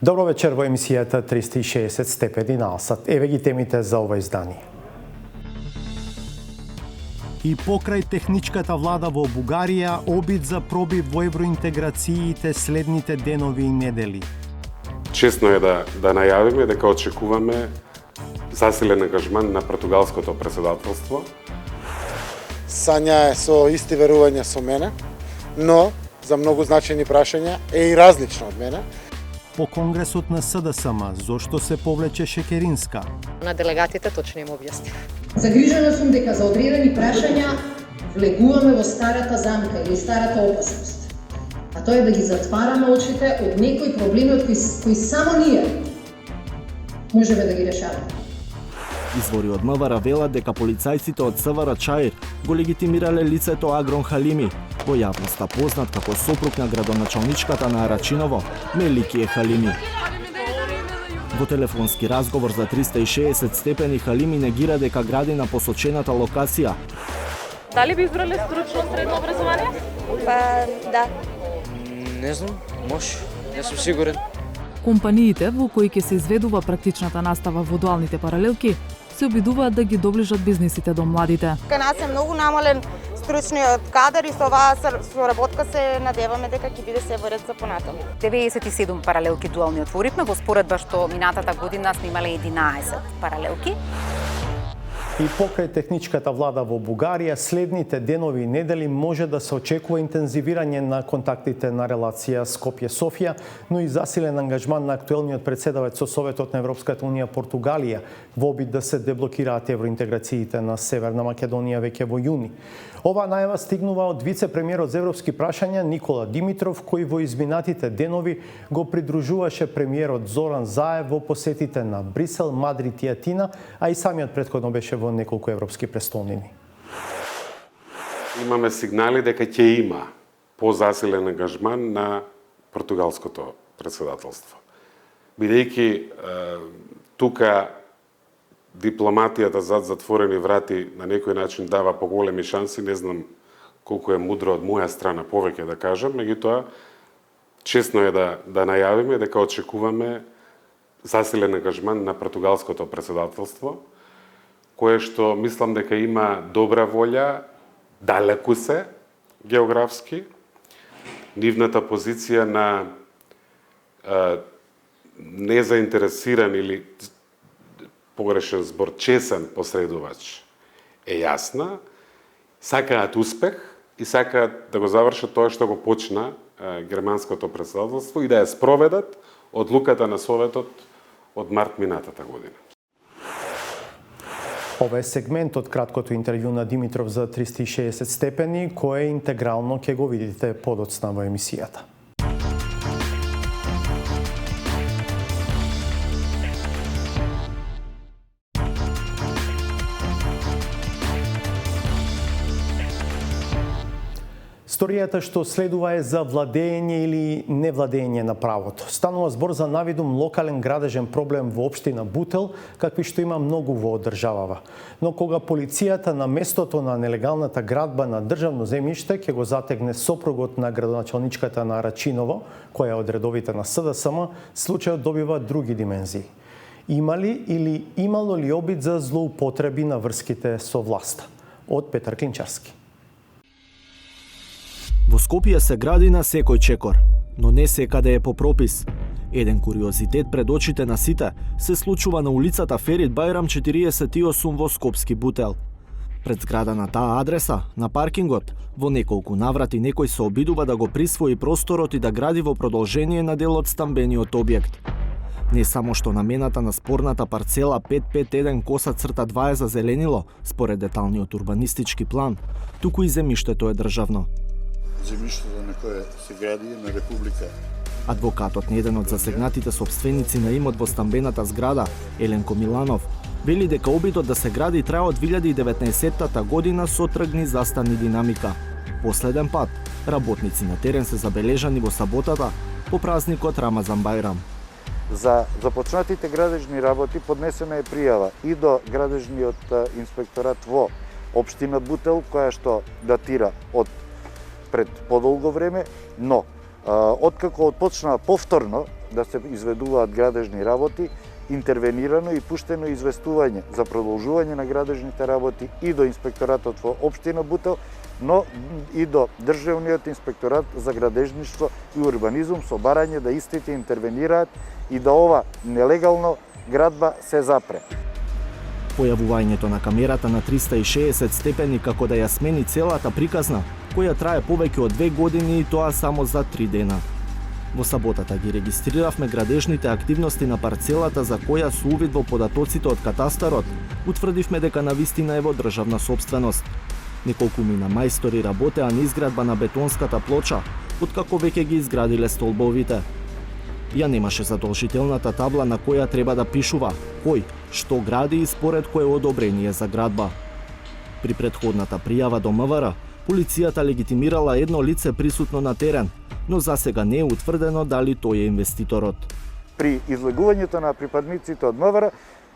Добро вечер во емисијата 360 степени на Асат. Еве ги темите за ова издание. И покрај техничката влада во Бугарија, обид за пробив во евроинтеграциите следните денови и недели. Честно е да најавиме дека очекуваме засилен ангажман на португалското претседателство. Сања е со исти верувања со мене, но за многу значајни прашања е и различна од мене. По конгресот на СДСМ, зошто се повлече Шекеринска? На делегатите точно им објасни. Загрижена сум дека за одредени прашања влегуваме во старата замка или старата опасност. А тоа е да ги затвараме очите од некои проблеми од кои само ние можеме да ги решаваме. Извори од МВР велат дека полицајците од СВР Чаир го легитимирале лицето Агрон Халими, во јавноста познат како сопруг на градоначалничката на Арачиново, Меликие Халими. Во телефонски разговор за 360 степени Халими негира дека гради на посочената локација. Дали би избрале стручно средно образование? Да. Не знам, може, не сум сигурен. Компаниите во кои ќе се изведува практичната настава во дуалните паралелки се обидуваат да ги доближат бизнисите до младите. Кај нас е многу намален стручниот кадар и со оваа соработка се надеваме дека ќе биде се вред за понатаму. 97 паралелки дуални отворивме, во споредба што минатата година сме имале 11 паралелки. И покрај техничката влада во Бугарија, следните денови и недели може да се очекува интензивирање на контактите на релација Скопје-Софија, но и засилен ангажман на актуелниот претседавач со Советот на Европската Унија Португалија во обид да се деблокираат евроинтеграциите на Северна Македонија веќе во јуни. Ова најава стигнува од вице-премиерот за европски прашања Никола Димитров, кој во изминатите денови го придружуваше премиерот Зоран Заев во посетите на Брисел, Мадрид и Атина, а и самиот претходно беше во неколку европски престолнини. Имаме сигнали дека ќе има позасилен ангажман на португалското претседателство. Бидејќи тука дипломатијата зад затворени врати на некој начин дава поголеми шанси, не знам колку е мудро од моја страна повеќе да кажам, меѓутоа честно е да најавиме дека очекуваме засилен ангажман на португалското претседателство, кое што мислам дека има добра волја, далеку се географски. Нивната позиција на незаинтересиран или погрешен збор, чесен посредувач е јасна, сакаат успех и сакаат да го завршат тоа што го почна германското претседателство и да ја спроведат одлуката на Советот од март минатата година. Ова е сегмент од краткото интервју на Димитров за 360 степени, кое интегрално ќе го видите подоцна во емисијата. Историјата што следува е за владење или невладење на правото. Станува збор за навидум локален градежен проблем во општина Бутел, какви што има многу во државава. Но кога полицијата на местото на нелегалната градба на државно земјиште ќе го затегне сопругот на градоначалничката на Арачиново, која е од редовите на СДСМ, случајот добива други димензии. Имало ли обид за злоупотреби на врските со власта? Од Петар Клинчарски. Во Скопје се гради на секој чекор, но не секаде е по пропис. Еден куриозитет пред очите на сите се случува на улицата Ферит Бајрам 48 во Скопски Бутел. Пред зграда на таа адреса, на паркингот, во неколку наврати некој се обидува да го присвои просторот и да гради во продолжение на дел од стамбениот објект. Не само што намената на спорната парцела 551 коса црта 2 е зазеленило, според деталниот урбанистички план, туку и земјиштето е државно. Земјиштето на кое се гради на Република. Адвокатот на еден од засегнатите собственици на имот во стамбената зграда, Еленко Миланов, вели дека обидот да се гради трае од 2019 година со тргни заставни динамика. Последен пат, работници на терен се забележани во саботата по празникот Рамазан Бајрам. За започнатите градежни работи поднесена е пријава и до градежниот инспекторат во општина Бутел, која што датира од пред подолго време, но откако отпочна повторно да се изведуваат градежни работи, интервенирано и пуштено известување за продолжување на градежните работи и до инспекторатот во општина Бутел, но и до Државниот инспекторат за градежништво и урбанизум со барање да истите интервенираат и да ова нелегално градба се запре. Појавувањето на камерата на 360 степени како да ја смени целата приказна, која трае повеќе од 2 години и тоа само за 3 дена. Во саботата ги регистриравме градежните активности на парцелата за која со увид во податоците од катастарот утврдивме дека навистина е во државна сопственост. Неколку мина мајстори работеа на изградба на бетонската плоча, откако веќе ги изградиле столбовите. Ја немаше задолжителната табла на која треба да пишува кој, што гради и според кое одобрение за градба. При претходната пријава до МВР, полицијата легитимирала едно лице присутно на терен, но засега не е утврдено дали тој е инвеститорот. При излегувањето на припадниците од МВР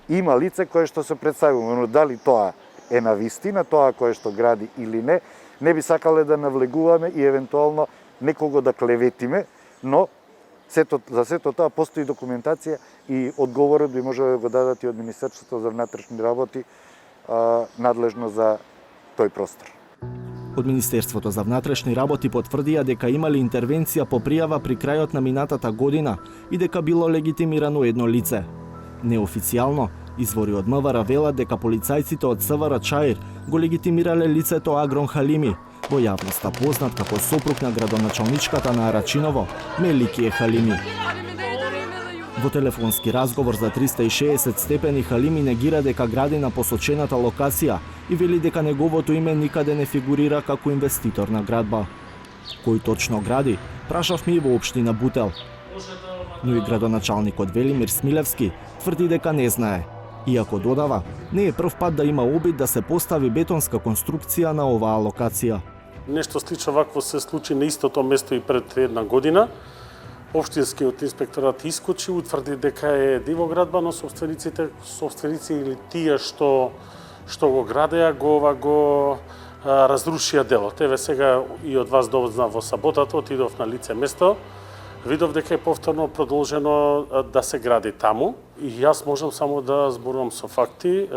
има лице кое што се представува, но дали тоа е на вистина, тоа кое што гради или не би сакале да навлегуваме и евентуално некого да клеветиме, но за сето тоа постои документација и одговорот би може да го дадат и од Министерството за внатрешни работи надлежно за тој простор. Од Министерството за внатрешни работи потврдија дека имали интервенција по пријава при крајот на минатата година и дека било легитимирано едно лице. Неофицијално, извори од МВР велат дека полицајците од СВР Чаир го легитимирале лицето Агрон Халими, во јавноста познат како сопруг на градоначалничката на Арачиново, Меликие Халими. Во телефонски разговор за 360 степени Халими негира дека гради на посочената локација и вели дека неговото име никаде не фигурира како инвеститор на градба. Кој точно гради, прашавме и во општина Бутел. Но и градоначалникот Велимир Смилевски тврди дека не знае. Иако додава, не е прв пат да има обид да се постави бетонска конструкција на оваа локација. Нешто слично вакво се случи на истото место и пред една година. Општинскиот инспекторат искочи, утврди дека е дивоградба, но собственици или тие што го градеа го разрушија делот. Еве сега и од вас дознав во саботата, отидов на лице место, видов дека е повторно продолжено да се гради таму и јас можам само да зборувам со факти.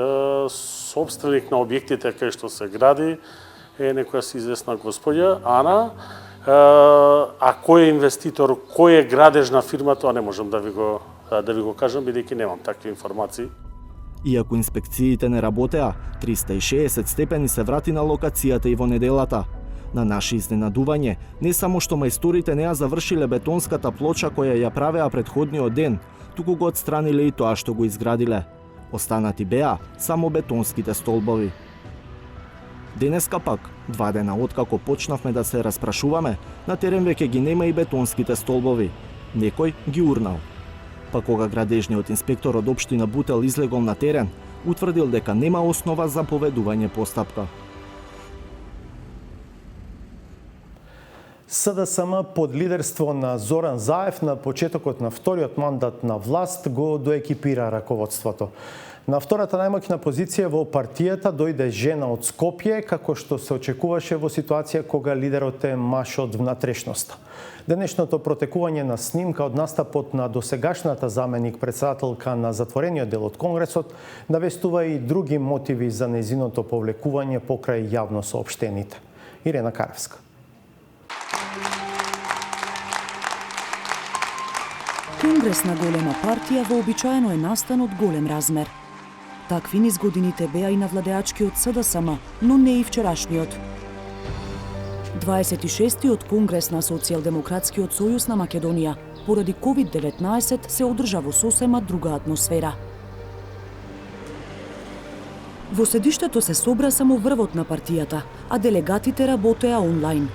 Собственик на објектите кај што се гради е некоја си известна господја Ана. А кој е инвеститор, кој е градежна фирма, тоа не можам да ви го кажам, бидејќи немам такви информации. Иако инспекциите не работеа, 360 степени се врати на локацијата и во неделата. На наше изненадување, не само што мајсторите не ја завршиле бетонската плоча која ја правеа предходниот ден, туку го отстраниле и тоа што го изградиле. Останати беа само бетонските столбови. Денеска пак, 2 дена откако почнавме да се распрашуваме, на терен веќе ги нема и бетонските столбови. Некој ги урнал. Па кога градежниот инспектор од општина Бутел излегол на терен, утврдил дека нема основа за поведување постапка. СДСМ под лидерство на Зоран Заев на почетокот на вториот мандат на власт го доекипира раководството. На втората најмоќна позиција во партијата дојде жена од Скопје, како што се очекуваше во ситуација кога лидерот е маж од внатрешноста. Денешното протекување на снимка од настапот на досегашната заменик председателка на затворениот дел од Конгресот навестува и други мотиви за нејзиното повлекување покрај јавно соопштените. Ирена Каревска. Конгрес на голема партија вообичаено е настан од голем размер. Такви низ годините беа и на владеачкиот СДСМ, но не и вчерашниот. 26-тиот Конгрес на Социјалдемократскиот сојуз на Македонија поради COVID-19 се одржа во сосема друга атмосфера. Во седиштето се собра само врвот на партијата, а делегатите работеа онлайн.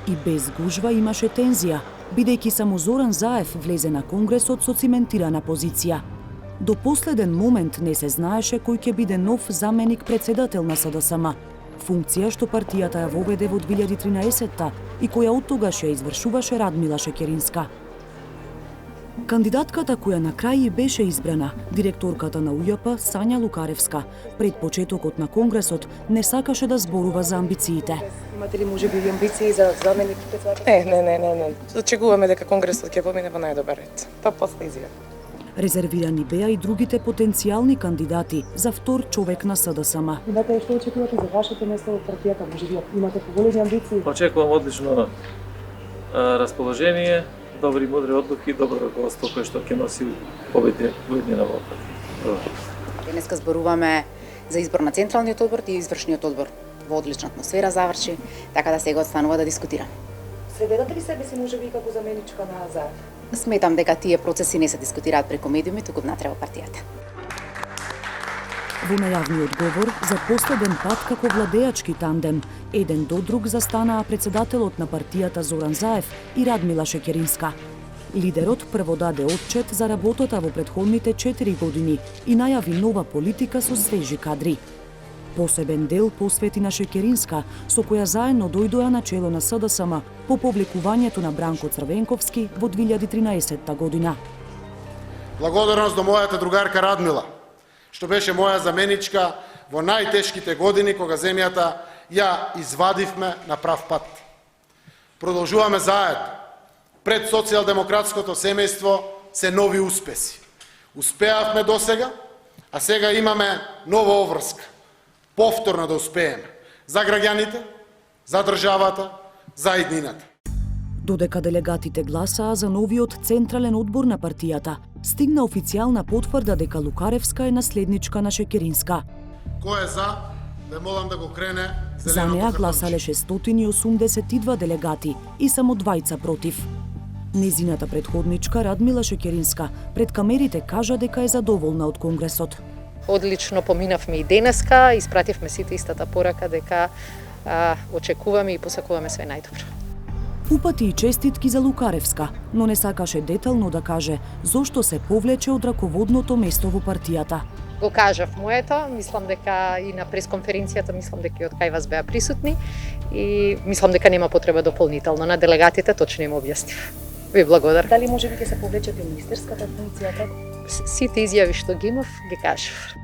И без гужва имаше тензија, бидејќи само Зоран Заев влезе на Конгресот со циментирана позиција. До последен момент не се знаеше кој ќе биде нов заменик председател на СДСМ, функција што партијата ја воведе во 2013-та и која оттогаш ја извршуваше Радмила Шекеринска. Кандидатката која на крај и беше избрана, директорката на УЈП Сања Лукаревска, пред почетокот на Конгресот не сакаше да зборува за амбициите. Имате ли можеби амбиции за заменик председател? Не. Очекуваме дека Конгресот ќе помине во најдобар ред. Тоа после изјава. Резервирани беа и другите потенцијални кандидати за втор човек на СДСМ. Имате што очекувате за вашето место во партијата? Можеби имате поголеми амбиции? Очекувам одлично расположение, добри мудри одлуки и добро раководство кое што ќе носи победи во иднина во партија. Денеска зборуваме за избор на Централниот одбор и извршниот одбор. Во одлична атмосфера заврши, така да сега останува да дискутираме. Се гледате ли себе си можеби како заменичка на Азар? Сметам дека тие процеси не се дискутираат преку медиуми, туку внатре во партијата. Во најавниот говор, за последен пат како владеачки тандем, еден до друг застанаа председателот на партијата Зоран Заев и Радмила Шекеринска. Лидерот прво даде отчет за работата во претходните 4 години и најави нова политика со свежи кадри. Посебен дел посвети на Шекеринска, со која заедно дојдоа на чело на СДСМ по повлекувањето на Бранко Црвенковски во 2013 година. Благодарност до мојата другарка Радмила, што беше моја заменичка во најтешките години кога земјата ја извадивме на прав пат. Продолжуваме заедно. Пред социјалдемократското семејство се нови успеси. Успеавме досега, а сега имаме нова обврска. Повторно да успееме. За граѓаните, за државата, за иднината. Додека делегатите гласаа за новиот централен одбор на партијата, стигна официјална потврда дека Лукаревска е наследничка на Шекеринска. Кој е за? Ве молам да го крене. За неа гласале 682 делегати и само 2 против. Незината предходничка Радмила Шекеринска пред камерите кажа дека е задоволна од Конгресот. Одлично поминавме и денеска, испративме сите истата порака дека очекуваме и посакуваме све најдобро. Упати и честитки за Лукаревска, но не сакаше детално да каже зошто се повлече од раководното место во партијата. Го кажав моето, мислам дека и на пресконференцијата мислам дека и од кај вас беа присутни и мислам дека нема потреба дополнително. На делегатите точно им објаснив. Ви благодарам. Дали можеби ќе се повлечете министерската функцијата? Сите изјави што ги имав, ги кажав.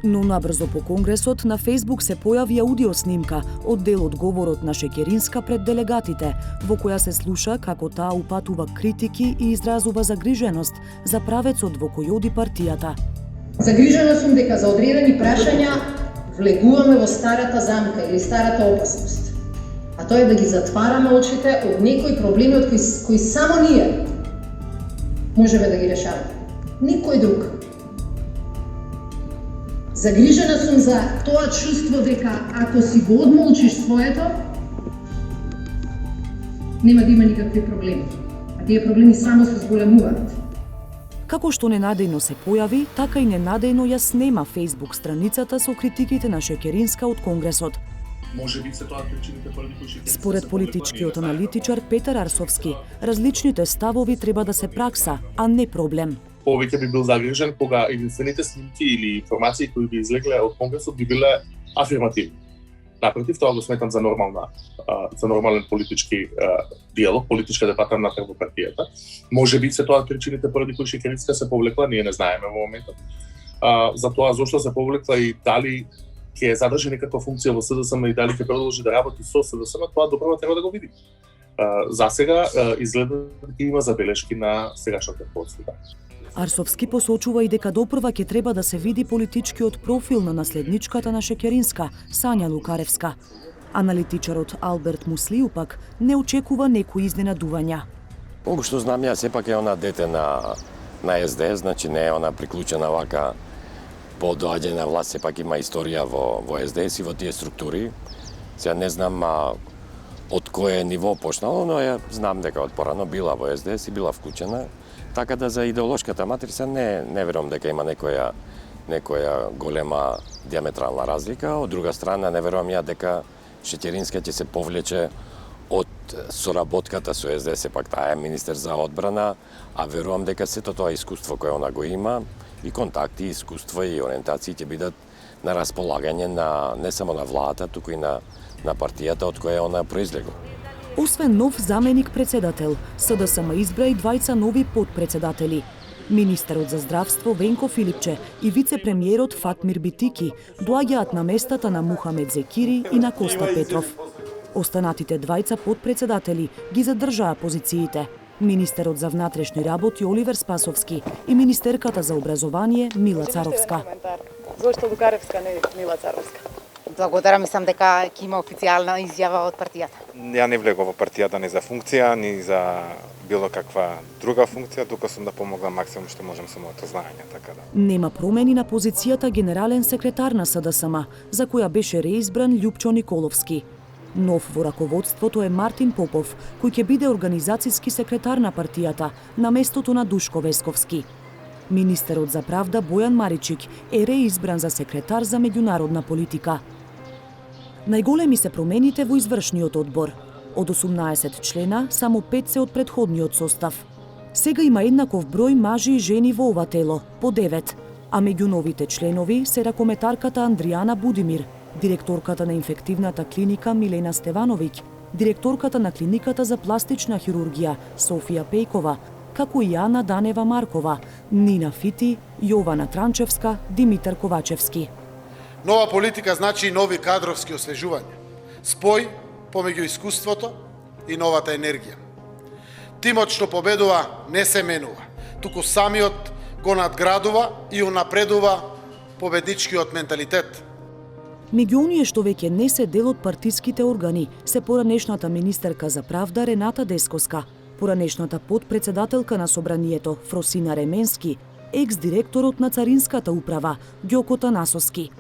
Но набрзо по Конгресот на Фејсбук се појави аудиоснимка од дел од говорот на Шекеринска пред делегатите, во која се слуша како таа упатува критики и изразува загриженост за правецот во кој оди партијата. Загрижена сум дека за одредени прашања влегуваме во старата замка или старата опасност. А тоа е да ги затвараме очите од некои проблеми од кои само ние можеме да ги решаваме. Никој друг. Загрижена сум за тоа чувство дека ако си го одмолчиш своето, нема да има никакви проблеми. А тие проблеми само се зголемуваат. Како што ненадејно се појави, така и ненадејно ја снема Фејсбук страницата со критиките на Шекеринска од Конгресот. Според политичкиот аналитичар Петар Арсовски, различните ставови треба да се пракса, а не проблем. Повеќе би бил загрижен кога единствените снимки или информации кои би излегле од Конгресот би биле афирмативни. Напротив, тоа го сметам за нормален политички диалог, политичка дебата на во партијата. Може би се тоа причините поради кои Шекеринска се повлекла, ние не знаеме во моментот. За тоа зошто се повлекла и дали ќе задржи некаква функција во СДСМ и дали ќе продолжи да работи со СДСМ, тоа добро треба да го види. За сега изгледа дека има забелешки на сегашната подслика. Арсовски посочува и дека допрва ќе треба да се види политичкиот профил на наследничката на Шекеринска, Сања Лукаревска. Аналитичарот Алберт Муслију пак не очекува некои изненадувања. Колку што знам ја, сепак е она дете на СДС, значи не е она приклучена вака по доаѓање на власт, сепак има историја во СДС и во тие структури. Сега не знам од кое ниво почнало, но ја знам дека од порано била во СДС и била вклучена. Така да за идеолошката матрица не верувам дека има некоја голема диаметрална разлика. Од друга страна, не верувам ја дека Шекеринска ќе се повлече од соработката со СДС, сепак таа е министер за одбрана, а верувам дека сето тоа искуство кое она го има, и контакти, искуство и ориентации ќе бидат на располагање не само на владата, туку и на партијата од која она произлегла. Освен нов заменик председател, СДСМ избра и двајца нови подпредседатели. Министерот за здравство Венко Филипче и вице-премиерот Фатмир Битики доаѓаат на местата на Мухамед Зекири и на Коста Петров. Останатите двајца подпредседатели ги задржаа позициите. Министерот за внатрешни работи Оливер Спасовски и министерката за образование Мила Царовска. Зошто Лукаревска, не Мила Царовска? Благодарам, мислам дека ќе има официјална изјава од партијата. Ја не влегов во партијата ни за функција, ни за било каква друга функција, тука сум да помогнам максимум што можам со моето знаење, така да. Нема промени на позицијата генерален секретар на СДСМ, за која беше реизбран Љупчо Николовски. Нов во раководството е Мартин Попов, кој ќе биде организацијски секретар на партијата, на местото на Душко Весковски. Министерот за правда Бојан Маричик е реизбран за секретар за меѓународна политика. Најголеми се промените во извршниот одбор. Од 18 члена, само 5 се од претходниот состав. Сега има еднаков број мажи и жени во ова тело, по 9, а меѓу новите членови се ракометарката Андријана Будимир, директорката на инфективната клиника Милена Стевановиќ, директорката на клиниката за пластична хирургија Софија Пејкова, како и Ана Данева Маркова, Нина Фити, Јована Транчевска, Димитар Ковачевски. Нова политика значи нови кадровски освежувања, спој помеѓу искуството и новата енергија. Тимот што победува не се менува, туку самиот го надградува и унапредува победничкиот менталитет. Меѓу оние што веќе не се дел од партиските органи се поранешната министерка за правда Рената Дескоска, поранешната подпредседателка на собранието Фросина Ременски, екс-директорот на Царинската управа Ѓоко Танасоски.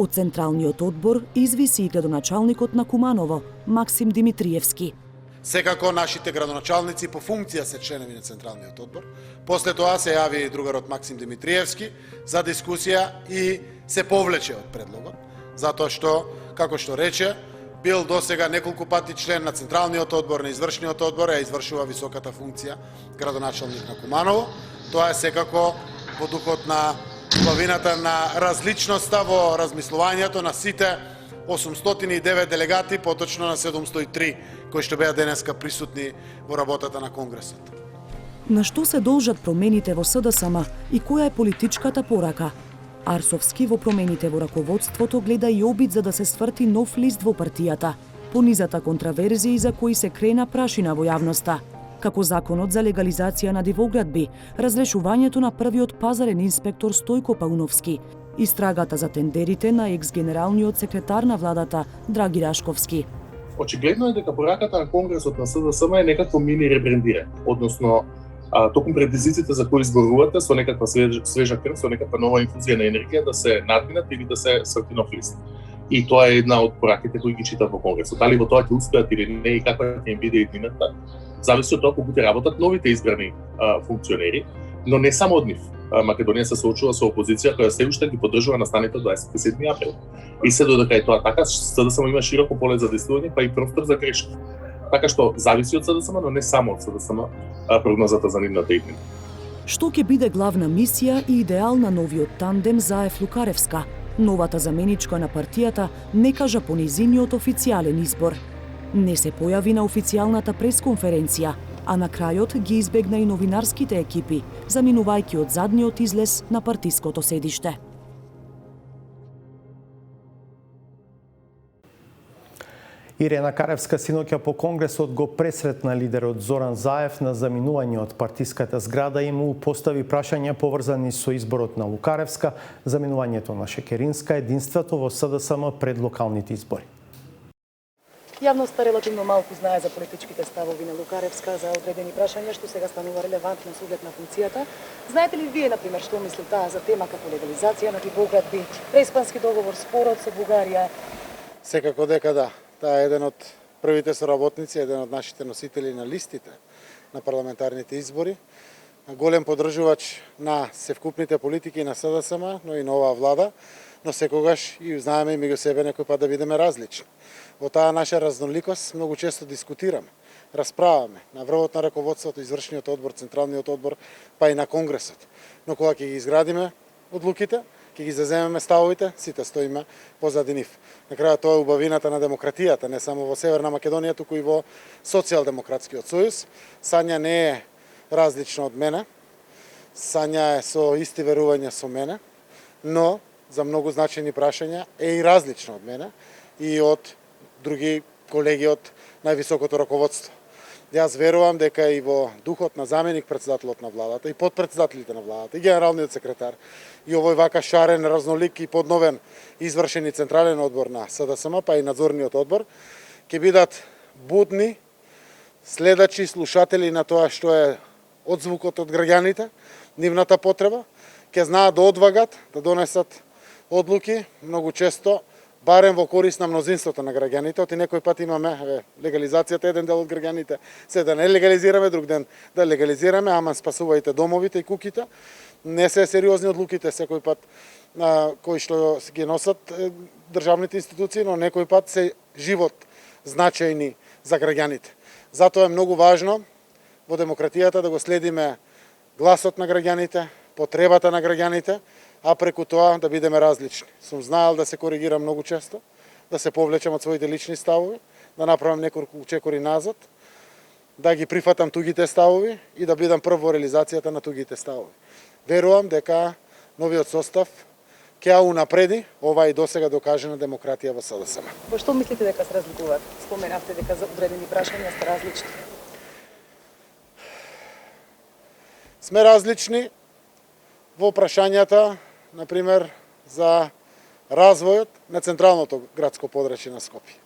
Од Централниот одбор извиси и градоначалникот на Куманово Максим Димитриевски. Секако нашите градоначалници по функција се членови на Централниот одбор. После тоа се јави другарот Максим Димитриевски за дискусија и се повлече од предлогот, затоа што, како што рече, бил досега неколку пати член на Централниот одбор, на Извршниот одбор, а извршува високата функција градоначалник на Куманово. Тоа е секако во духот на половината на различноста во размислувањето на сите 809 делегати, поточно на 703, кои што беа денеска присутни во работата на Конгресот. На што се должат промените во СДСМ и која е политичката порака? Арсовски во промените во раководството гледа и обид за да се сврти нов лист во партијата, понизата контраверзии за кои се крена прашина во јавноста, како законот за легализација на дивоградби, разрешувањето на првиот пазарен инспектор Стојко Пауновски, истрагата за тендерите на екс-генералниот секретар на владата Драги Рашковски. Очигледно е дека пораката на Конгресот на СДСМ е некакво мини ребрендирање, односно токму предизвиците за кои зборувате со некаква свежа крв, со некаква нова инфузија на енергија да се надминат или да се сврти нов лист. И тоа е една од пораките кои ги читат во Конгресот. Дали во тоа ќе успеат или не и каква ќе им биде иднината, зависи од тоа колку ќе работат новите избрани функционери, но не само од нив. Македонија се соочува со опозиција која се уште ги поддржува настаните од 27 април. И се додека е тоа така, СДСМ има широко поле за действување, па и простор за грешка. Така што зависи од СДСМ, но не само од СДСМ прогнозата за нивната иднина. Што ќе биде главна мисија и идеал на новиот тандем Заев-Лукаревска? Новата заменичка на партијата не кажа по низиниот официјален избор. Не се појави на официјалната пресконференција, а на крајот ги избегна и новинарските екипи, заминувајќи од задниот излез на партиското седиште. Ирена Каревска синоќа по Конгресот го пресретна лидерот Зоран Заев на заминување од партиската зграда и му постави прашања поврзани со изборот на Лукаревска, заминувањето на Шекеринска, единството во СДСМ пред локалните избори. Јавноста релативно малку знае за политичките ставови на Лукаревска, за одредени прашања што сега станува релевантно со оглед на функцијата. Знаете ли вие, например, што мисли таа за тема како легализација на дивоградби, преиспански договор, спорот со Бугарија? Секако дека да. Таа е еден од првите соработници, еден од нашите носители на листите на парламентарните избори, голем поддржувач на севкупните политики на СДСМ, но и на оваа влада, но секогаш и знаеме и меѓу себе некој пат да бидеме различни. Во таа наша разноликост многу често дискутираме, расправаме на врвот на раководството, извршниот одбор, Централниот одбор, па и на Конгресот. Но кога ќе ги изградиме одлуките, ќе ќе ги заземеме ставовите, сите стоиме позади нив. На крајот тоа е убавината на демократијата, не само во Северна Македонија, туку и во Социјалдемократскиот сојуз. Сања не е различна од мене. Сања е со исти верувања со мене, но за многу значајни прашања е и различна од мене и од други колеги од највисокото раководство. Јас верувам дека и во духот на заменик председателот на владата и подпредседателите на владата и генералниот секретар и овој вака шарен, разнолик и подновен извршен и централен одбор на СДСМ, па и надзорниот одбор, ќе бидат будни следачи, слушатели на тоа што е одзвукот од граѓаните, нивната потреба, ќе знаат да одвагат, да донесат одлуки, многу често барем во корист на мнозинството на граѓаните. Оти некој пат имаме легализацијата, еден дел од граѓаните се да не легализираме, друг ден да легализираме, ама спасувајте домовите и куките. Не се сериозни одлуките секој пат кои што ги носат државните институции, но некој пат се живот значајни за граѓаните. Затоа е многу важно во демократијата да го следиме гласот на граѓаните, потребата на граѓаните, а преку тоа да бидеме различни. Сум знаел да се коригирам многу често, да се повлечам од своите лични ставови, да направам неколку чекори назад, да ги прифатам тугите ставови и да бидам прв во реализацијата на тугите ставови. Верувам дека новиот состав ќе ја унапреди ова и досега докажана демократија во СДСМ. Во што мислите дека се разликуваат? Споменавте дека за одредени прашања сте различни. Сме различни во прашањата, например, за развојот на централното градско подрачје на Скопје.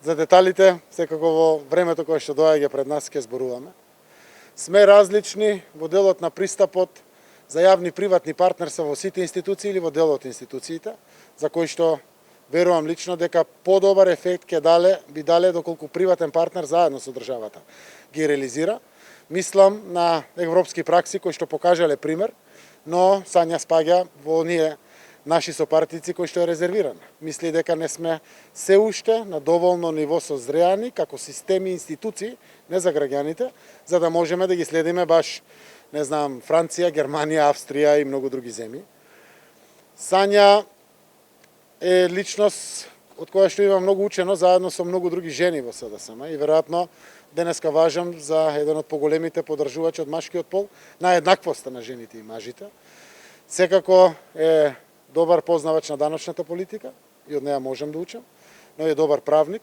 За деталите, секако во времето кое што доаѓа пред нас, ќе зборуваме. Сме различни во делот на пристапот за јавни приватни партнерства во сите институции или во дел од институциите, за кои што верувам лично дека подобар ефект би дале доколку приватен партнер заедно со државата ги реализира. Мислам на европски пракси кои што покажале пример, но Сања спаѓа во оние наши сопартици кои што е резервирана. Мисли дека не сме се уште на доволно ниво созреани како системи и институции, не за граѓаните, за да можеме да ги следиме баш, не знам, Франција, Германија, Австрија и многу други земји. Сања е личност од која што има многу учено заедно со многу други жени во СДСМ и веројатно денеска важам за еден од поголемите поддржувачи од машкиот пол на еднаквоста на жените и мажите. Секако е добар познавач на даночната политика и од неа можам да учам, но е добар правник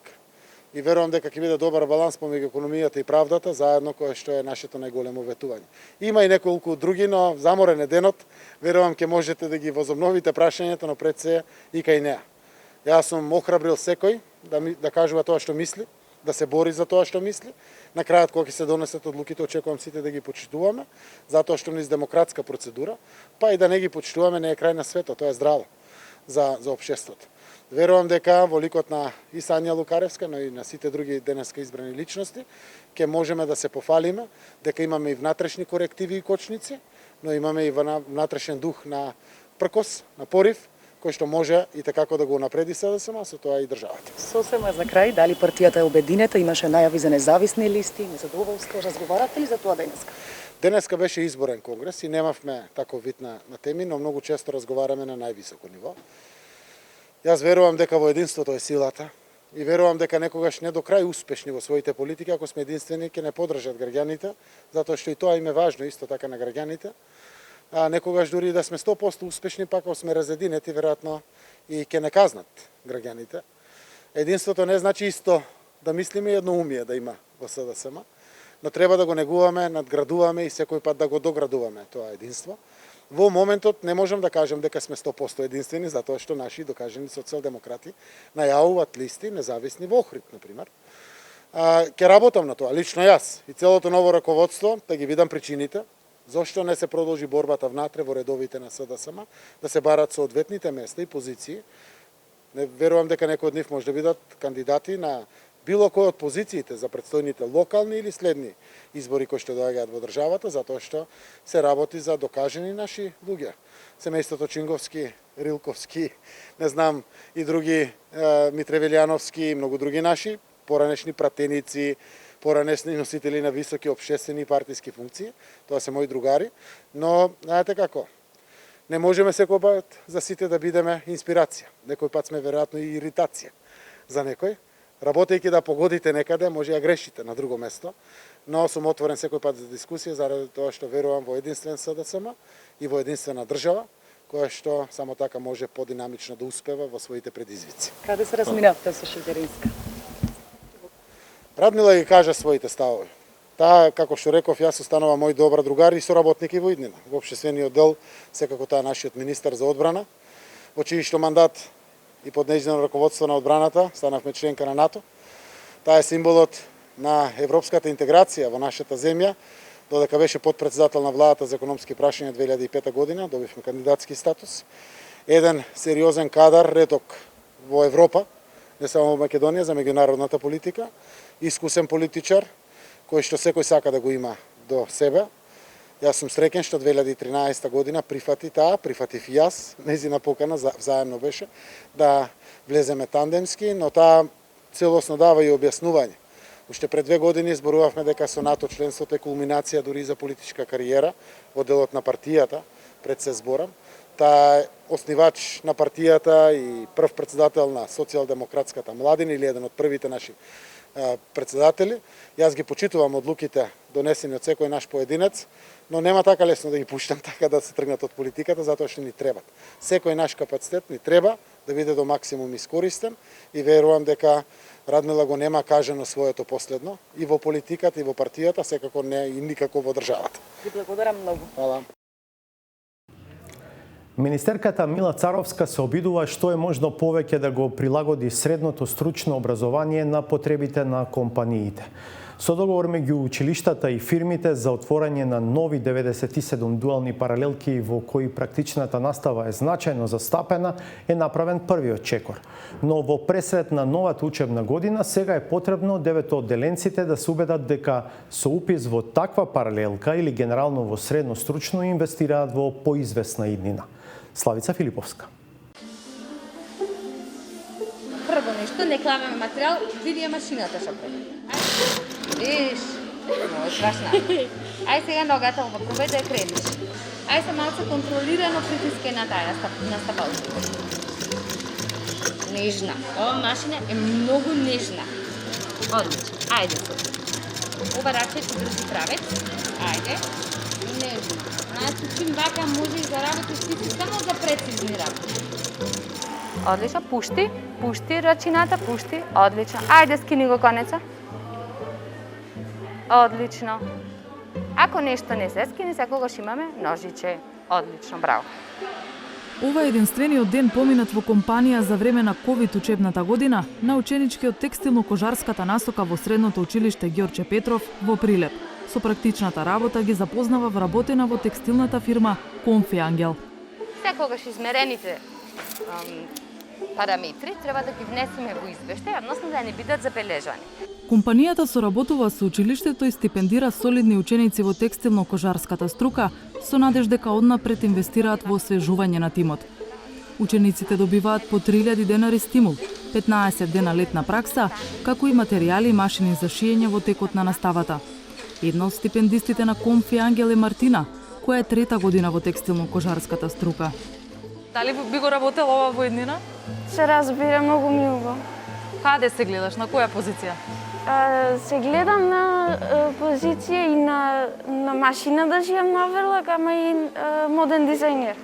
и верувам дека ќе биде добар баланс помеѓу економијата и правдата, заедно кое што е нашето најголемо ветување. Има и неколку други, но заморен е денот, верувам ќе можете да ги возобновите прашањето, но пред се и кај неа. Јас сум охрабрил секој да кажува тоа што мисли, да се бори за тоа што мисли. На крајот, кога ќе се донесат одлуките, очекувам сите да ги почитуваме, затоа што низ демократска процедура, па и да не ги почитуваме не е крај на светот, тоа е здраво за општеството. Верувам дека во ликот на и Сања Лукаревска, но и на сите други денеска избрани личности, ќе можеме да се пофалиме, дека имаме и внатрешни корективи и кочници, но имаме и внатрешен дух на пркос, на порив, кој што може и такако да го напреди СДСМ, со тоа и државата. Сосема за крај, дали партијата е обединета, имаше најави за независни листи, незадоволство, разговарате ли за тоа денеска? Денеска беше изборен конгрес и немавме таков вид на теми, но многу често разговараме на највисоко ниво. Јас верувам дека во единството е силата и верувам дека некогаш не до крај успешни во своите политики, ако сме единствени, ќе не поддржат граѓаните, затоа што и тоа им е важно исто така на граѓаните. А некогаш дури да сме 100% успешни, пак ако сме разединети, веројатно и ќе не казнат граѓаните. Единството не значи исто да мислиме и едноумие да има во СДСМ, но треба да го негуваме, надградуваме и секој пат да го доградуваме тоа единство. Во моментот не можам да кажам дека сме 100% единствени, затоа што наши докажани социјалдемократи најавуваат листи независни во Охрид, например. Ќе работам на тоа, лично јас и целото ново раководство, да ги видам причините, зошто не се продолжи борбата внатре во редовите на СДСМ, да се барат соодветните места и позиции. Не верувам дека некои од нив може да бидат кандидати на било кој од позициите за предстојните локални или следни избори кои што доаѓаат во државата, затоа што се работи за докажани наши луѓе. Семејството Чинговски, Рилковски, не знам, и други Митревелјановски и многу други наши, поранешни пратеници, поранешни носители на високи општествени и партиски функции, тоа се мои другари, но знаете како, Не можеме секој пат за сите да бидеме инспирација. Некој пат сме веројатно и иритација за некој. Работејќи да погодите некаде, може да грешите на друго место, но сум отворен секој пат за дискусија заради тоа што верувам во единствен СДСМ и во единствена држава, која што само така може подинамично да успева во своите предизвици. Каде се разминавте со Шилтеринска? Радмила ги кажа своите ставови. Таа, како што реков, јас останува мој добар другар и соработник и во иднина. Во општествениот дел, секако таа нашиот министар за одбрана, во чиј мандат и под нејзино раководство на одбраната станавме членка на НАТО. Таа е символот на европската интеграција во нашата земја, додека беше подпредседател на владата за економски прашања 2005 година, добивме кандидатски статус. Еден сериозен кадар, реток во Европа, не само во Македонија, за меѓународната политика, искусен политичар, кој што секој сака да го има до себе. Јас сум среќен што 2013 година прифати таа, прифатив и јас, нејзина покана, заедно беше, да влеземе тандемски, но таа целосно дава и објаснување. Уште пред 2 години зборувавме дека со НАТО членството е кулминација дури за политичка кариера во делот на партијата, пред се зборам. Таа е основач на партијата и прв председател на социјалдемократската младина или еден од првите наши председатели. Јас ги почитувам одлуките донесени од секој наш поединец, но нема така лесно да ги пуштам така да се тргнат од политиката, затоа што ни требат. Секој наш капацитет ни треба да биде до максимум искористен и верувам дека Радмила го нема кажано своето последно и во политиката и во партијата, секако не и никако во државата. Ви благодарам многу. Хвала. Министерката Мила Царовска се обидува што е можно повеќе да го прилагоди средното стручно образование на потребите на компаниите. Со договор меѓу училиштата и фирмите за отворање на нови 97 дуални паралелки во кои практичната настава е значајно застапена, е направен првиот чекор. Но во пресред на новата учебна година сега е потребно деветоодделенците да се убедат дека со упис во таква паралелка или генерално во средно стручно инвестираат во поизвестна иднина. Славица Филиповска. Прво нешто, не клаваме материјал, види ја машината што прави. Виж, много страшна. Ај сега ногата ова, пробај да ја кrenиш. Ај се малце контролирано притискај на таја на стапалката. Нежна. Ова машина е многу нежна. Одлично. Ајде супер. Ова раче ти држи правец. Ајде. Нежна. Значи, чим вака може и да работиш ти само за прецизни работи. Одлично. Пушти. Пушти рачината, пушти. Одлично. Ајде, скини го конеца. Одлично. Ако нешто не се скини, секогаш имаме ножиче. Одлично, браво. Ова е единствениот ден поминат во компанија за време на ковид учебната година на ученичкиот текстилно-кожарската насока во средното училиште Ѓорче Петров во Прилеп. Со практичната работа ги запознава вработена во текстилната фирма Конфи Ангел. Секогаш измерените параметри треба да ги внесеме во извештај, односно да не бидат забележани. Компанијата соработува со училиштето и стипендира солидни ученици во текстилно-кожарската струка со надеж дека однапред инвестираат во освежување на тимот. Учениците добиваат по 3000 денари стимул, 15 дена летна пракса, како и материјали и машини за шиење во текот на наставата. Една од стипендистите на Конфи Ангел е Мартина, која е 3-та година во текстилно-кожарската струка. Дали би го работел ова во еднина? Се разбира многу мило. Каде се гледаш, на која позиција? Се гледам на позиција и на машина да живеам наверлак, ама и моден дизајнер.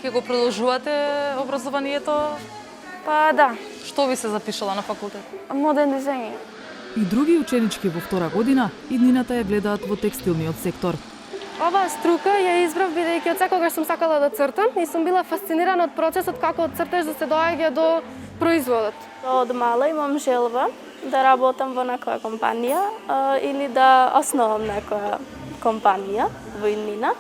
Ке го продолжувате образованието? Па да. Што ви се запишала на факултет? Моден дизајнер. И други ученички во втора година иднината ја гледаат во текстилниот сектор. Оваа струка ја избрав бидејќи од секогаш сум сакала да цртам и сум била фасцинирана од процесот како од цртеж да се доаѓа до производот. Од мала имам желба да работам во некоја компанија или да основам некоја компанија во иднина.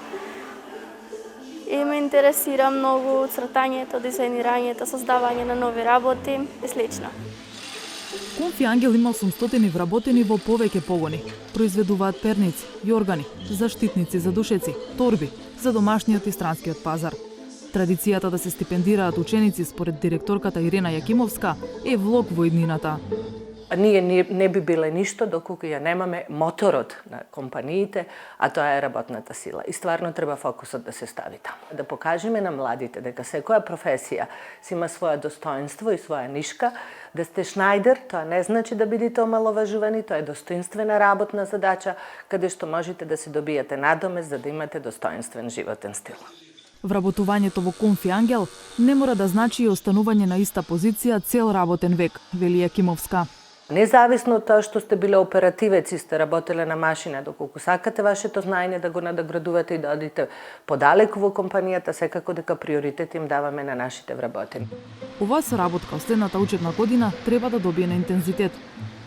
И ме интересира многу цртањето, дизајнирањето, создавање на нови работи и слично. Конфи Ангел има 800 вработени во повеќе погони. Произведуваат перници, јоргани, заштитници за душеци, торби за домашниот и странскиот пазар. Традицијата да се стипендираат ученици според директорката Ирена Јакимовска е влог во иднината. ние не би биле ништо доколку ја немаме моторот на компаниите, а тоа е работната сила. И стварно треба фокусот да се стави таму. Да покажеме на младите дека секоја професија си има своја достоинство и своја нишка. Да сте шнајдер, тоа не значи да бидете омаловажувани, тоа е достоинствена работна задача, каде што можете да се добиете надомест за да имате достоинствен животен стил. Вработувањето во Конфи Ангел не мора да значи и останување на иста позиција цел работен век, вели Јакимовска. Независно од тоа што сте биле оперативец и сте работеле на машина, доколку сакате вашето знаење да го надоградувате и да одите подалеку во компанијата, секако дека приоритет им даваме на нашите вработени. Оваа соработка од следната учебна година треба да добие на интензитет.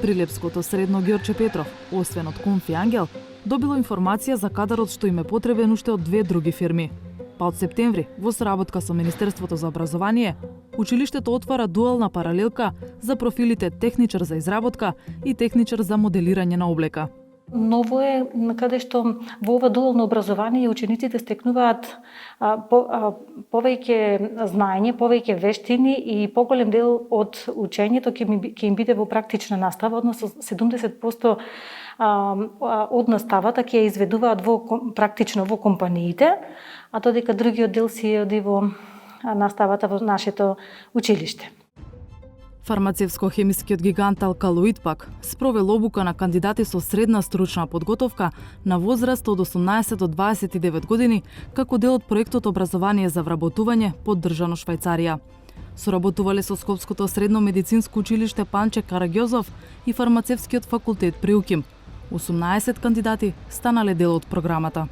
Прилепското средно Ѓорче Петров, освен од Конфи Ангел, добило информација за кадарот што им е потребен уште од две други фирми. Па од септември, во соработка со Министерството за образование, училиштето отвара дуална паралелка за профилите техничар за изработка и техничар за моделирање на облека. Ново е каде што во ова дуално образование учениците стекнуваат повеќе знаење, повеќе вештини и поголем дел од учењето ќе им биде во практична настава, односно 70% од наставата ќе ја изведуваат практично во компаниите, а додека другиот дел си оди во наставата во нашето училиште. Фармацевско-хемискиот гигант Алкалоид пак спровел обука на кандидати со средна стручна подготовка на возраст од 18 до 29 години како дел од проектот Образование за вработување поддржано Швајцарија. Соработувале со Скопското средно медицинско училиште Панче Караѓозов и Фармацевскиот факултет при УКИМ. 18 кандидати станале дел од програмата.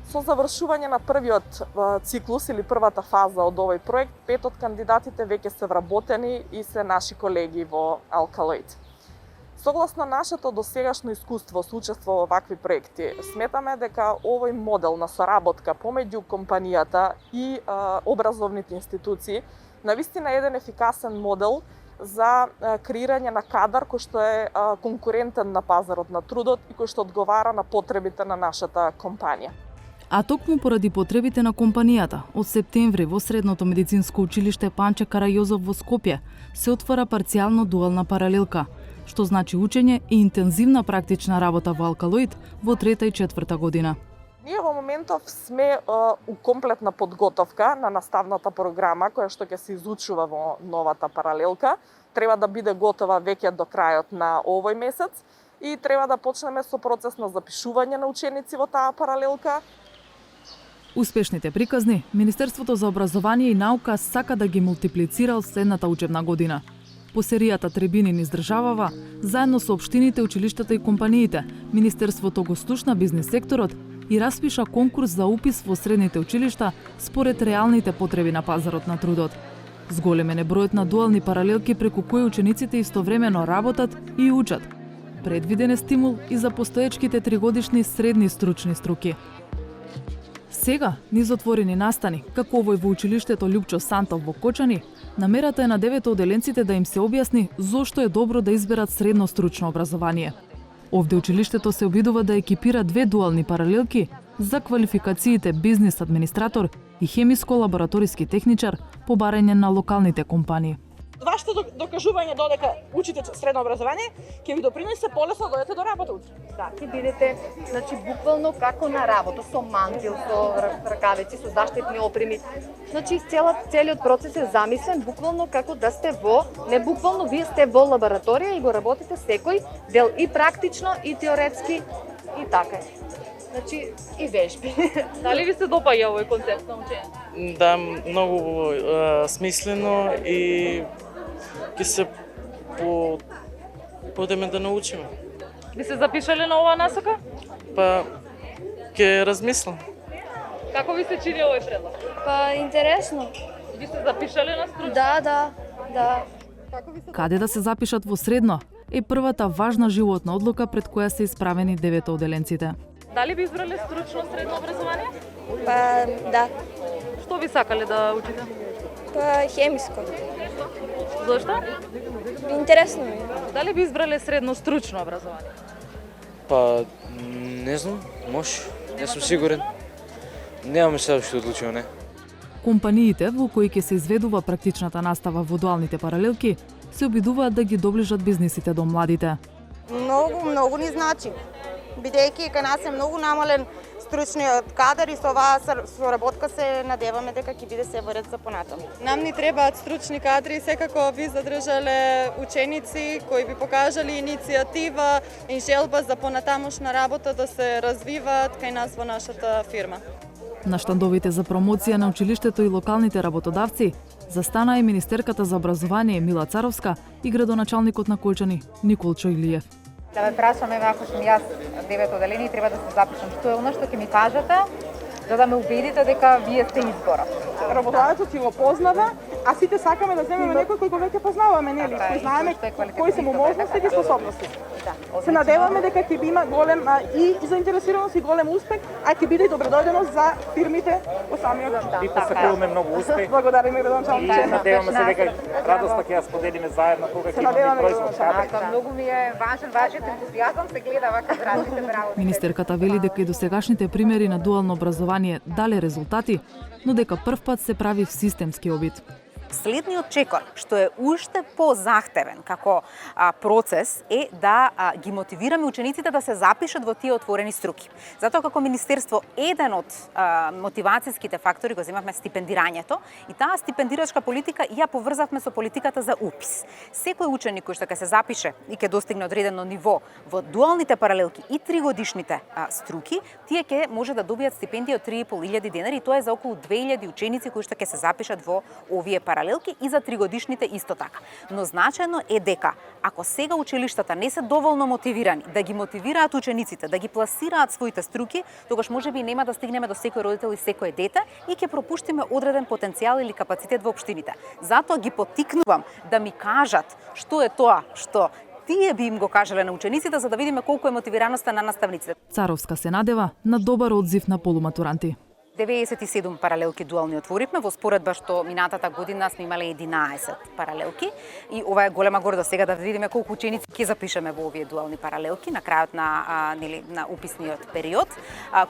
Со завршување на првиот циклус или првата фаза од овој проект, 5 од кандидатите веќе се вработени и се наши колеги во Алкалоид. Согласно нашето досегашно искуство со учество во вакви проекти, сметаме дека овој модел на соработка помеѓу компанијата и образовните институции навистина е еден ефикасен модел за креирање на кадар кој што е конкурентен на пазарот на трудот и кој што одговара на потребите на нашата компанија. А токму поради потребите на компанијата, од септември во Средното медицинско училиште Панче Караѓозов во Скопје се отвара парцијално дуална паралелка, што значи учење и интензивна практична работа во Алкалоид во 3-та и 4-та година. Ние во моментов сме у комплетна подготовка на наставната програма која што ќе се изучува во новата паралелка. Треба да биде готова веќе до крајот на овој месец и треба да почнеме со процес на запишување на ученици во таа паралелка. Успешните приказни, Министерството за образование и наука сака да ги мултиплицира од следната учебна година. По серијата Требини низ државава, заедно со општините, училиштата и компаниите, Министерството го слушна бизнис секторот и распиша конкурс за упис во средните училишта според реалните потреби на пазарот на трудот. Зголемен е бројот на дуални паралелки преку кои учениците истовремено работат и учат. Предвиден е стимул и за постоечките 3-годишни средни стручни струки. Сега, низ отворени настани, како овој во училиштето Љупчо Сантов во Кочани, намерата е на 9 оделенците да им се објасни зошто е добро да изберат средно стручно образование. Овде училиштето се обидува да екипира 2 дуални паралелки за квалификациите бизнис администратор и хемиско-лабораториски техничар по барање на локалните компании. Вашето докажување додека учите средно образование ќе ви допринесе полесно да дојдете до работа утре. Да, ќе бидете, значи буквално како на работа, со мантил, со ракавици, со заштитни опреми. Значи целиот процес е замислен буквално како да сте не буквално, вие сте во лабораторија и го работите секој дел и практично и теоретски и така. Значи и вежби. Дали ви се допаѓа овој концепт на учење? Да, многу смислено и ќе се подеме да научиме. Би се запишале на оваа насока? Па ќе размислам. Како ви се чини овој предлог? Па интересно. Би се запишале на стручно? Да. Каде да се запишат во средно е првата важна животна одлука пред која се исправени 9 оделенците. Дали би избрале стручно средно образование? Па да. Што би сакале да учите? Па хемиско. Зошто? Интересно ми. Дали би избрале средно стручно образование? Па не знам, може. Не сум сигурен. Немаме се уште одлучено, не. Компаниите во кои ќе се изведува практичната настава во дуалните паралелки се обидуваат да ги доближат бизнисите до младите. Многу ни значи. Бидејќи кај нас е многу намален стручниот кадар и со оваа соработка се надеваме дека ќе биде се вред за понатаму. Нам ни требаат стручни кадри и секако би задржале ученици кои би покажали иницијатива и желба за понатамошна работа да се развиваат кај нас во нашата фирма. На штандовите за промоција на училиштето и локалните работодавци застана и министерката за образование Мила Царовска и градоначалникот на Колчани Никол Чојлиев. Да ве прашаме ако сум јас 9 оделени треба да се запишам. Што е она што ќе ми кажете за да ме убедите дека вие сте изборот? Работодавецот си го познава, а сите сакаме да земеме некој кој го веќе познаваме, нели? Кој знаеме кои се му можности и способности. Се надеваме дека ќе има голем и заинтересираност и голем успех, а ќе биде и добродојдено за фирмите во самиот град. Ви посакуваме многу успех. Благодариме градоначалниче. Надеваме се дека радоста ќе ја споделиме заедно кога ќе имаме производ. Многу ми е важен вашиот ентузијазам се гледа вака различните работи. Министерката вели дека и досегашните примери на дуално образование дале резултати, но дека првпат се прави в системски обид. Следниот чекор, што е уште позахтевен како процес, е да ги мотивираме учениците да се запишат во тие отворени струки. Затоа како министерство еден од мотивацијските фактори го земавме стипендирањето и таа стипендирачка политика ја поврзавме со политиката за упис. Секој ученик кој што ќе се запише и ќе достигне одредено ниво во дуалните паралелки и 3-годишните струки, тие ќе може да добијат стипендија од 3.500 денари и тоа е за околу 2000 ученици кои што ќе се запишат во овие паралелки и за 3-годишните исто така. Но значајно е дека ако сега училиштата не се доволно мотивирани да ги мотивираат учениците, да ги пласираат своите струки, тогаш можеби нема да стигнеме до секој родител и секое дете и ќе пропуштиме одреден потенцијал или капацитет во општините. Затоа ги поттикнувам да ми кажат што е тоа што тие би им го кажале на учениците за да видиме колку е мотивираноста на наставниците. Царовска се надева на добар одзив на полуматуранти. 97 паралелки дуални отворивме, во споредба што минатата година сме имале 11 паралелки и ова е голема гордост сега да видиме колку ученици ќе запишеме во овие дуални паралелки на крајот на уписниот период.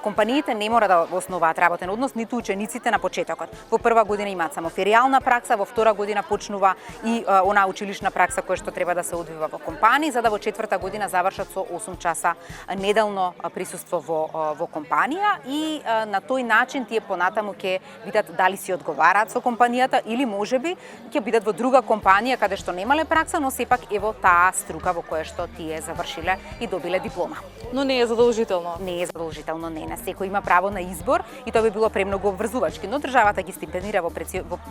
Компаниите не мора да основаат работен однос, ниту учениците на почетокот. Во прва година имаат само феријална пракса, во втора година почнува и онаа училишна пракса која што треба да се одвива во компании, за да во четврта година завршат со 8 часа неделно присуство во компанија и на тој начин тие понатаму ќе видат дали си одговараат со компанијата или можеби ќе бидат во друга компанија каде што немале пракса, но сепак ево таа струка во која што тие завршиле и добиле диплома. Но не е задолжително. Не е задолжително, не. На секој има право на избор и тоа би било премногу обврзувачки, но државата ги стипендира во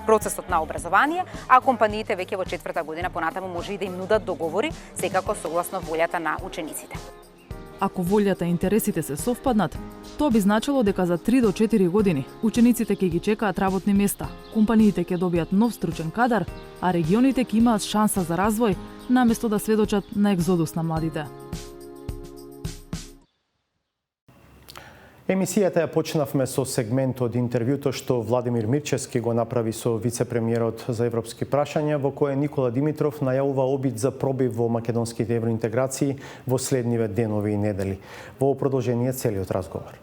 процесот на образование, а компаниите веќе во четврта година понатаму може и да им нудат договори, секако согласно волјата на учениците. Ако волјата и интересите се совпаднат, тоа би значило дека за 3 до 4 години учениците ќе ги чекаат работни места, компаниите ќе добијат нов стручен кадар, а регионите ќе имаат шанса за развој, наместо да сведочат на екзодус на младите. Емисијата ја почнавме со сегмент од интервјуто што Владимир Мирчевски го направи со вице-премиерот за европски прашања, во кое Никола Димитров најавува обид за пробив во македонските евроинтеграции во следниве денови и недели. Во продолжение целиот разговор.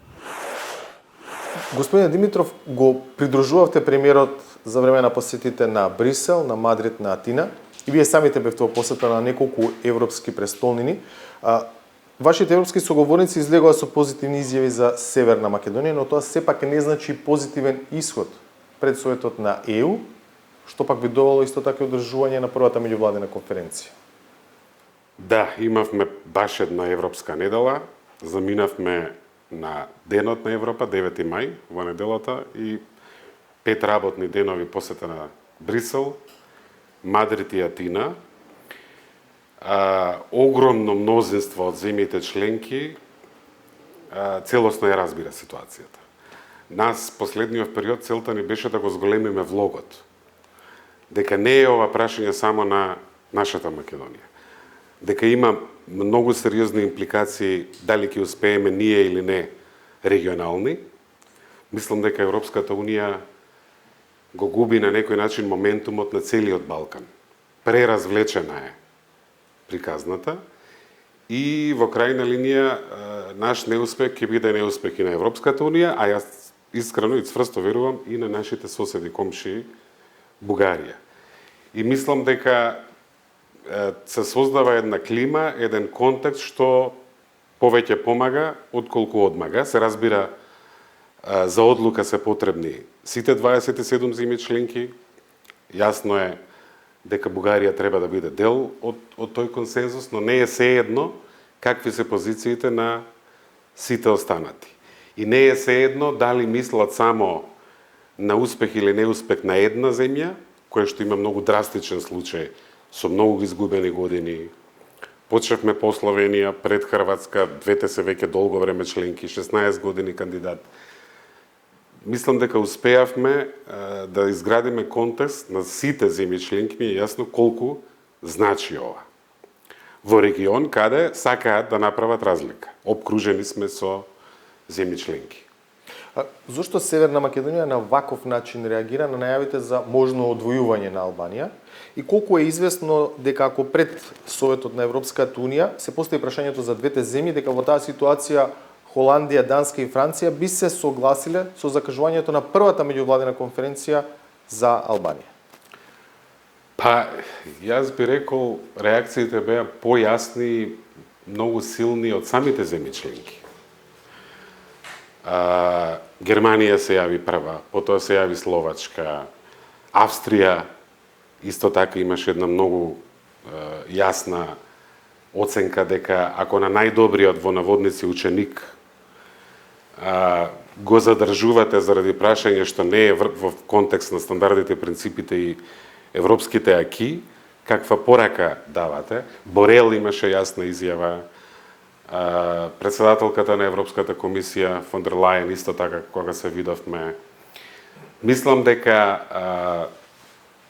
Господине Димитров, го придружувавте премиерот за време на посетите на Брисел, на Мадрид, на Атина и вие самите бевте во посета на неколку европски престолнини. Вашите европски соговорници излегоа со позитивни изјави за Северна Македонија, но тоа сепак не значи позитивен исход пред советот на ЕУ, што пак би довело исто така одржување на првата меѓувладина конференција. Да, имавме баш една европска недела, заминавме на Денот на Европа, 9 мај, во неделата и 5 работни денови посета на Брисел, Мадрид и Атина. Огромно мнозинство од земјите членки целосно ја разбира ситуацијата. Нас, последниот период, целта ни беше да го зголемиме влогот. Дека не е ова прашање само на нашата Македонија. Дека има многу сериозни импликации дали ќе успееме ние или не регионални. Мислам дека Европската Унија го губи на некој начин моментумот на целиот Балкан. Преразвлечена е приказната и во крајна линија наш неуспех ќе биде неуспех и на Европската Унија, а јас искрено и цврсто верувам и на нашите соседи комшии Бугарија. И мислам дека се создава една клима, еден контекст што повеќе помага отколку одмага. Се разбира, за одлука се потребни сите 27 земји членки. Јасно е дека Бугарија треба да биде дел од тој консензус, но не е сеедно какви се позициите на сите останати. И не е сеедно дали мислат само на успех или неуспех на една земја, која што има многу драстичен случај со многу изгубени години. Почнавме по Словенија, пред Хрватска, двете се веќе долго време членки, 16 години кандидат. Мислам дека успеавме да изградиме контекст на сите земји членки, ми е јасно колку значи ова. Во регион каде сакаат да направат разлика. Обкружени сме со земји членки. Зошто Северна Македонија на ваков начин реагира на најавите за можно одвојување на Албанија? И колку е известно дека ако пред Советот на Европската Унија се постави прашањето за двете земји, дека во таа ситуација Холандија, Данска и Франција би се согласиле со закажувањето на првата меѓувладина конференција за Албанија? Па, јас би рекол, реакциите беа појасни, многу силни од самите земји членки. Германија се јави прва, потоа се јави Словачка, Австрија исто така имаше една многу јасна оценка дека ако на најдобриот во наводници ученик го задржувате заради прашање што не е во контекст на стандардите, принципите и европските аки, каква порака давате? Борел имаше јасна изјава, председателката на Европската комисија фон дер Лајен исто така кога се видовме. Мислам дека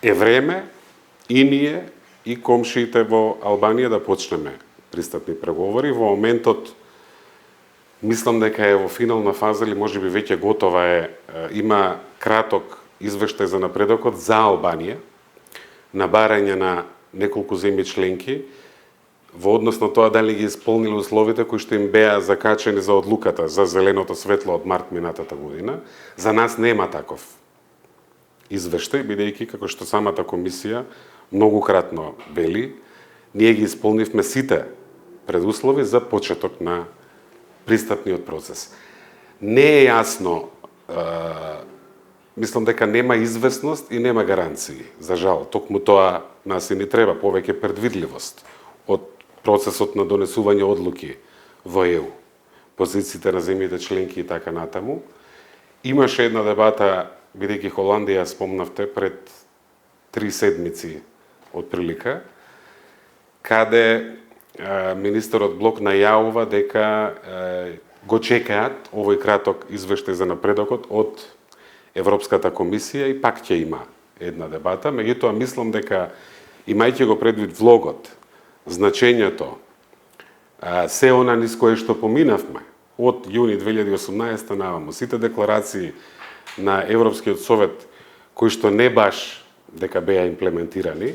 е време и ние и комшиите во Албанија да почнеме пристапни преговори. Во моментот мислам дека е во финална фаза или можеби веќе готова е, има краток извештај за напредокот за Албанија на барање на неколку земји членки во однос на тоа дали ги исполнили условите кои што им беа закачени за одлуката за зеленото светло од март минатата година. За нас нема таков извештај, бидејќи како што самата комисија многукратно вели, ние ги исполнивме сите предуслови за почеток на пристапниот процес. Не е јасно, мислам дека нема известност и нема гаранции. За жал, токму тоа нас и ни треба повеќе предвидливост од процесот на донесување одлуки во ЕУ, позициите на земјите членки и така натаму. Имаше една дебата, бидејќи Холандија спомнавте пред 3 седмици од прилика, каде министерот Блок најавува дека го чекаат овој краток извештај за напредокот од Европската комисија и пак ќе има една дебата. Меѓутоа мислам дека имајќи го предвид влогот, значењето, се она низ кое што поминавме од јуни 2018 наваму, сите декларации на Европскиот совет кои што не баш дека беа имплементирани,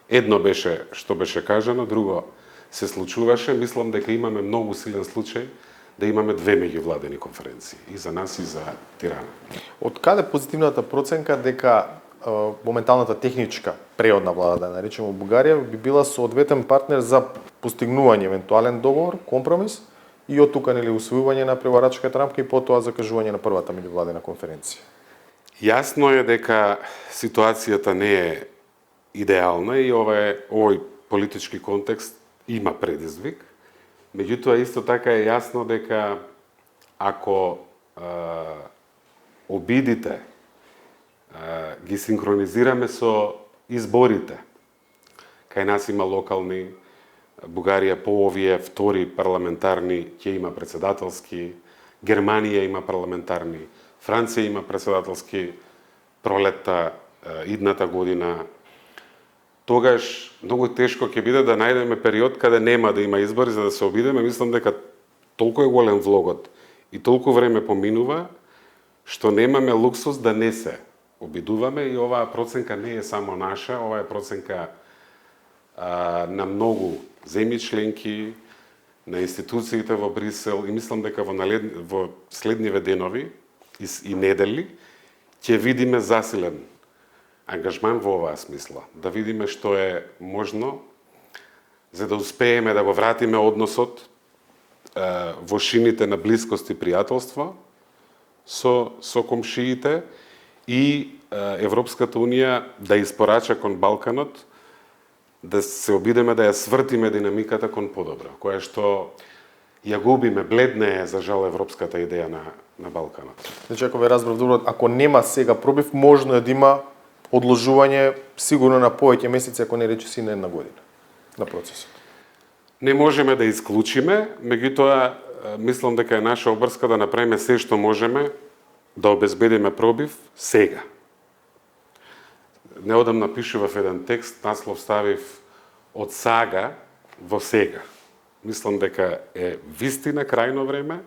едно беше што беше кажано, друго се случуваше, мислам дека имаме многу силен случај да имаме две меѓувладени конференции и за нас и за Тирана. Од каде позитивната проценка дека моменталната техничка преодна влада, да наречеме Бугарија, би била соодветен партнер за постигнување евентуален договор, компромис и од тука нели усвојување на преговарачката рамка и потоа закажување на првата меѓувладена конференција? Јасно е дека ситуацијата не е идеална и овој политички контекст има предизвик. Меѓутоа исто така е јасно дека ако обидите ги синхронизираме со изборите, кај нас има локални, Бугарија по овие втори парламентарни ќе има председателски, Германија има парламентарни, Франција има председателски пролетта идната година, тогаш многу тешко ќе биде да најдеме период каде нема да има избори за да се обидеме. Мислам дека толку е голем влогот и толку време поминува што немаме луксус да не се обидуваме и оваа проценка не е само наша, ова е проценка на многу земји членки, на институциите во Брисел и мислам дека во следниве денови и недели ќе видиме засилен ангажман во оваа смисла, да видиме што е можно за да успееме да го вратиме односот во шините на блискост и пријателство со комшиите и Европската Унија да испорача кон Балканот, да се обидеме да ја свртиме динамиката кон подобро, која што ја губиме, бледне е за жал европската идеја на Балканот. Значи, ако ве разбрав добро, ако нема сега пробив, можно е да има одложување сигурно на повеќе месеци, ако не рече си на една година на процесот. Не можеме да исклучиме, меѓутоа мислам дека е наша обврска да направиме се што можеме да обезбедиме пробив сега. Неодамна пишував еден текст, наслов ставив од сага во сега. Мислам дека е вистина крајно време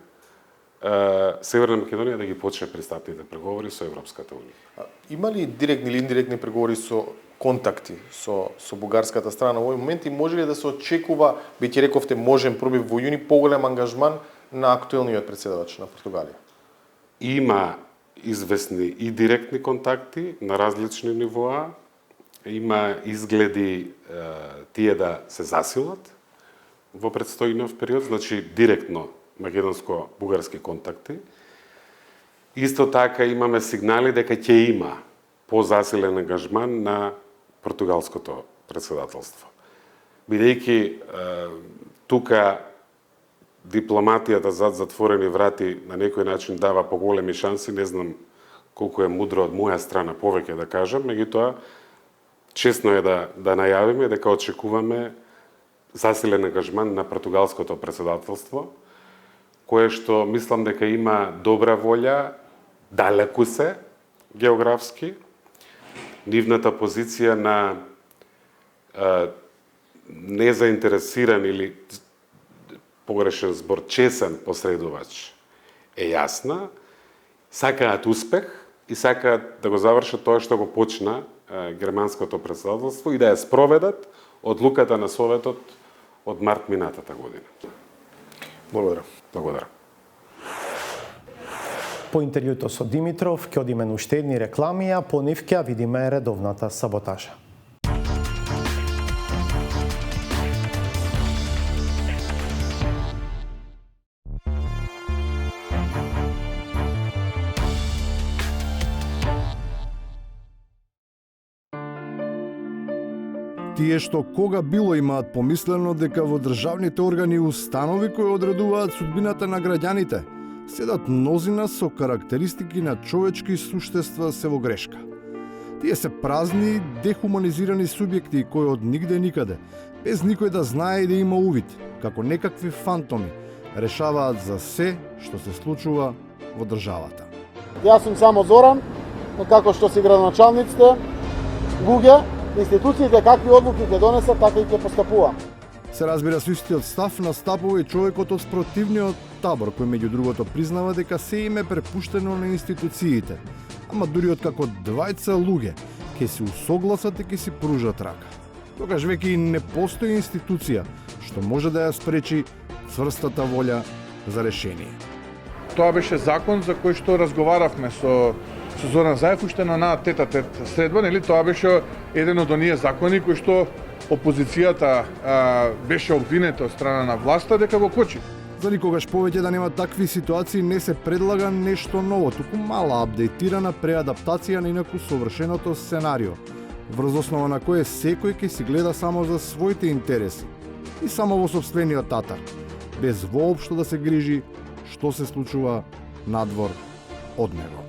Северна Македонија да ги почне пристапните преговори со Европската Унија. Има ли директни или индиректни преговори со контакти со бугарската страна во овој момент и може ли да се очекува, биќе рековте можен пробив во јуни, поголем ангажман на актуелниот претседавач на Португалија? Има известни и директни контакти на различни нивоа, има изгледи тие да се засилат во предстојниот период, значи директно македонско-бугарски контакти. Исто така имаме сигнали дека ќе има позасилен ангажман на португалското председателство. Бидејќи тука дипломатијата зад затворени врати на некој начин дава поголеми шанси, не знам колку е мудро од моја страна повеќе да кажам, меѓутоа честно е да најавиме дека очекуваме засилен ангажман на португалското председателство, кое што мислам дека има добра волја, далеку се географски. Нивната позиција на незаинтересиран или погрешен збор, чесен посредувач е јасна. Сакаат успех и сакаат да го завршат тоа што го почна германското председателство и да ја спроведат одлуката на Советот од март минатата година. Благодарам. Благодарам. По интервјуто со Димитров, ќе одиме на уште едни реклами, а по нив ќе видиме редовната саботажа. Тие што кога било имаат помислено дека во државните органи и установи кои одредуваат судбината на граѓаните, седат мнозина со карактеристики на човечки суштества се во грешка. Тие се празни, дехуманизирани субјекти кои од нигде никаде, без никој да знае и да има увид, како некакви фантоми, решаваат за се што се случува во државата. Јас сум само Зоран, но како што си градоначалниците, луѓе, институциите какви одлуки ќе донесат, така и ќе постапува. Се разбира со истиот став настапува и човекот од спротивниот табор, кој меѓу другото признава дека се им е препуштено на институциите, ама дури од како двајца луѓе ќе се усогласат и ќе си пружат рака. Тогаш веќе и не постои институција што може да ја спречи цврстата волја за решение. Тоа беше закон за кој што разговаравме со Зоран Заев уште на една тета-тет средба, нели? Тоа беше еден од оние закони кои што опозицијата беше обвинета од страна на власта дека го кочи. За никогаш повеќе да нема такви ситуации не се предлага нешто ново, туку мала апдейтирана преадаптација на инаку совршеното сценарио, врз основа на кое секој ќе си гледа само за своите интереси и само во сопствениот татар, без воопшто да се грижи што се случува надвор од него.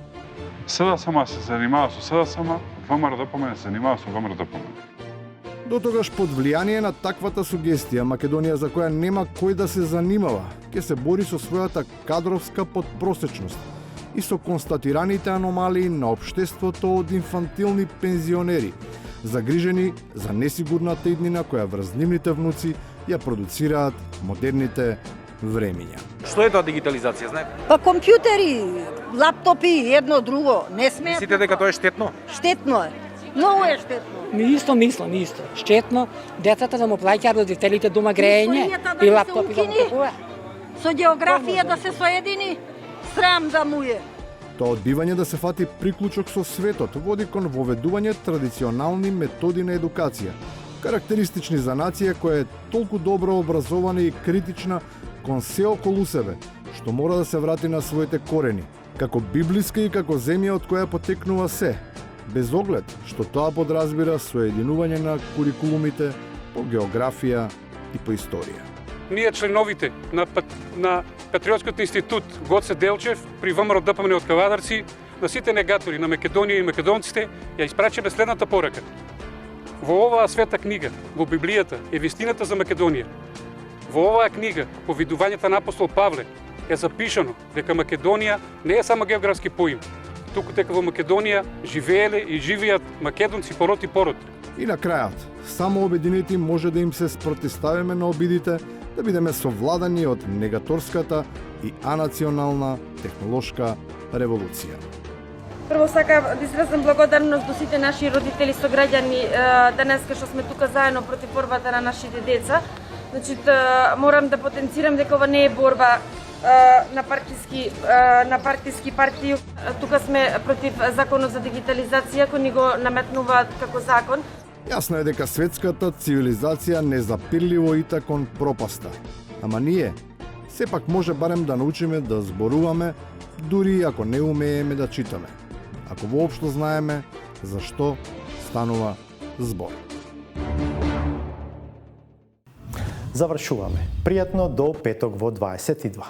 СДСМ се занимава со СДСМ, ВМРО-ДПМН се занимава со ВМРО-ДПМН. До тогаш под влијание на таквата сугестија, Македонија за која нема кој да се занимава, ќе се бори со својата кадровска подпросечност и со констатираните аномалии на општеството од инфантилни пензионери, загрижени за несигурната иднина која врз нивните внуци ја продуцираат модерните времиња. Што е тоа дигитализација, знаете? Па компјутери, лаптопи, едно друго, не сметно. Мислите дека тоа е штетно? Штетно е. Многу е штетно. Ми исто мислам, исто. Штетно, децата да му плаќаат родителите дома грејење и лаптопи да му купуваат. Со географија да се соедини, срам да му е. Тоа одбивање да се фати приклучок со светот води кон воведување традиционални методи на едукација, карактеристични за нација која е толку добро образована и критична кон се околу себе, што мора да се врати на своите корени, како библиска и како земја од која потекнува се, без оглед што тоа подразбира соединување на курикулумите по географија и по историја. Ние членовите на Патриотскиот институт Гоце Делчев при ВМРО ДПМН од Кавадарци на сите негатори на Македонија и македонците ја испрачаме следната порака. Во оваа света книга, во Библијата, е вистината за Македонија. Во оваа книга, по видувањата на апостол Павле, е запишано дека Македонија не е само географски поим, туку дека во Македонија живееле и живеат македонци пород и пород. И на крајот, само обединети може да им се спротиставиме на обидите, да бидеме совладани од негаторската и анационална технолошка револуција. Прво сакам да изразам благодарност до сите наши родители, сограѓани денеска што сме тука заедно против борбата на нашите деца. Значи, морам да потенцирам дека ова не е борба на партиски партии. Тука сме против законот за дигитализација кој ни го наметнуваат како закон. Јасно е дека светската цивилизација незапирливо ита кон пропаста. Ама ние сепак може барем да научиме да зборуваме, дури ако не умееме да читаме. Ако воопшто знаеме за што станува збор. Завршуваме. Пријатно до петок во 22.